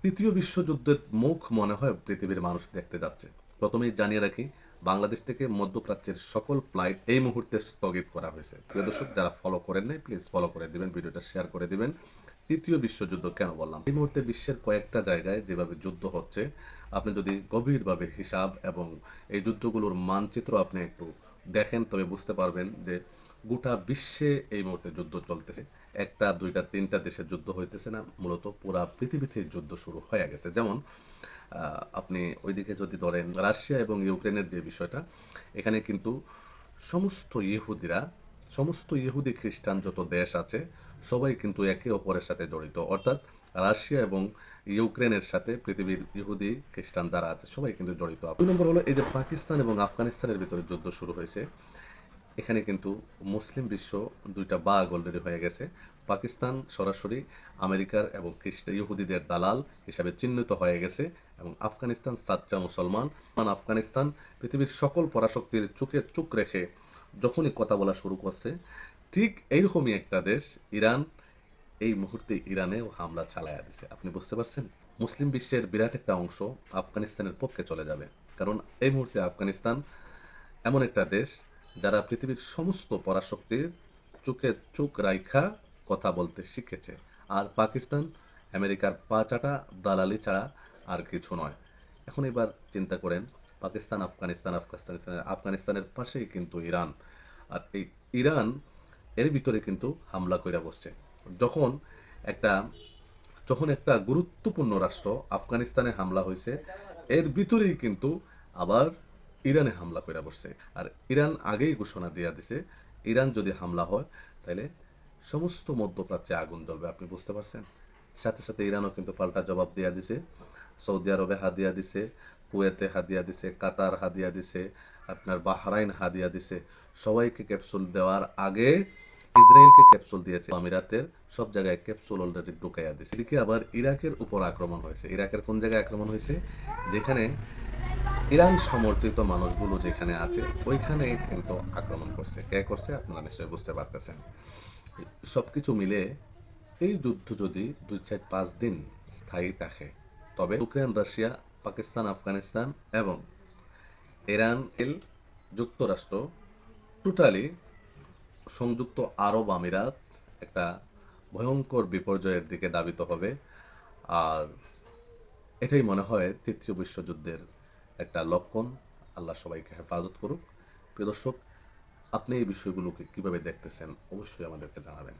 তৃতীয় বিশ্বযুদ্ধের মুখ মনে হয় পৃথিবীর মানুষ দেখতে যাচ্ছে। প্রথমেই জানিয়ে রাখি, বাংলাদেশ থেকে মধ্যপ্রাচ্যের সকল ফ্লাইট এই মুহূর্তে স্থগিত করা হয়েছে। প্রিয় দর্শক, যারা ফলো করেন নাই প্লিজ ফলো করে দিবেন, ভিডিওটা শেয়ার করে দিবেন। তৃতীয় বিশ্বযুদ্ধ কেন বললাম? এই মুহূর্তে বিশ্বের কয়েকটা জায়গায় যেভাবে যুদ্ধ হচ্ছে, আপনি যদি গভীরভাবে হিসাব এবং এই যুদ্ধগুলোর মানচিত্র আপনি একটু দেখেন, তবে বুঝতে পারবেন যে গোটা বিশ্বে এই মুহূর্তে যুদ্ধ চলতেছে। একটা দুইটা তিনটা দেশের যুদ্ধ হইতেছে না, মূলত পুরা পৃথিবীতে যুদ্ধ শুরু হয়ে গেছে। যেমন আপনি ওইদিকে যদি ধরেন রাশিয়া এবং ইউক্রেনের যে বিষয়টা, এখানে কিন্তু সমস্ত ইহুদিরা, সমস্ত ইহুদি খ্রিস্টান যত দেশ আছে সবাই কিন্তু একে অপরের সাথে জড়িত। অর্থাৎ রাশিয়া এবং ইউক্রেনের সাথে পৃথিবীর ইহুদি খ্রিস্টান যারা আছে সবাই কিন্তু জড়িত। 2 নম্বর হলো এই যে পাকিস্তান এবং আফগানিস্তানের ভিতরে যুদ্ধ শুরু হয়েছে। এখানে কিন্তু মুসলিম বিশ্ব দুইটা বাঘ অলরেডি হয়ে গেছে। পাকিস্তান সরাসরি আমেরিকার এবং ইহুদিদের দালাল হিসাবে চিহ্নিত হয়ে গেছে, এবং আফগানিস্তান সাচ্চা মুসলমান। আফগানিস্তান পৃথিবীর সকল পরাশক্তির চোখে চোখ রেখে যখনই কথা বলা শুরু করছে, ঠিক এইরকমই একটা দেশ ইরান এই মুহূর্তে ইরানেও হামলা চালায়া দিছে। আপনি বুঝতে পারছেন? মুসলিম বিশ্বের বিরাট একটা অংশ আফগানিস্তানের পক্ষে চলে যাবে, কারণ এই মুহূর্তে আফগানিস্তান এমন একটা দেশ যারা পৃথিবীর সমস্ত পরাশক্তির চোখে চোখ রাইখা কথা বলতে শিখেছে। আর পাকিস্তান আমেরিকার পা চাটা দালালি ছাড়া আর কিছু নয়। এখন এবার চিন্তা করেন, পাকিস্তান আফগানিস্তান, আফগানিস্তানের পাশেই কিন্তু ইরান। আর এই ইরান এর ভিতরে কিন্তু হামলা কইরা বসছে। যখন একটা যখন একটা গুরুত্বপূর্ণ রাষ্ট্র আফগানিস্তানে হামলা হয়েছে, এর ভিতরেই কিন্তু আবার ইরানে হামলা করে বসছে। আর ইরান আগেই ঘোষণা দিয়ে দিছে, ইরান যদি হামলা হয় তাহলে সমস্ত মধ্যপ্রাচ্যে আগুন জ্বলবে। আপনি বুঝতে পারছেন? সাথে সাথে ইরানও কিন্তু পাল্টা জবাব দিয়া দিছে। সৌদি আরবে হাদিয়া দিছে, কুয়েতে হাদিয়া দিছে, কাতার হাদিয়া দিছে, আপনার বাহরাইন হাদিয়া দিছে। সবাইকে ক্যাপসুল দেওয়ার আগে ইসরায়েলকে ক্যাপসুল দিয়েছে। আমিরাতের সব জায়গায় ক্যাপসুল অলরেডি ঢুকাইয়া দিয়েছে। এদিকে আবার ইরাকের উপর আক্রমণ হয়েছে। ইরাকের কোন জায়গায় আক্রমণ হয়েছে? যেখানে ইরান সমর্থিত মানুষগুলো যেখানে আছে ওইখানে কিন্তু আক্রমণ করছে। কে করছে আপনারা নিশ্চয়ই বুঝতে পারতেছেন। সবকিছু মিলে এই যুদ্ধ যদি 2 4 5 দিন স্থায়ী থাকে, তবে ইউক্রেন, রাশিয়া, পাকিস্তান, আফগানিস্তান এবং ইরান, যুক্তরাষ্ট্র, টোটালি সংযুক্ত আরব আমিরাত একটা ভয়ঙ্কর বিপর্যয়ের দিকে ধাবিত হবে। আর এটাই মনে হয় তৃতীয় বিশ্বযুদ্ধের একটা লক্ষণ। আল্লাহ সবাইকে হেফাজত করুক। প্রিয় দর্শক, আপনি এই বিষয়গুলোকে কিভাবে দেখতেছেন অবশ্যই আমাদেরকে জানাবেন।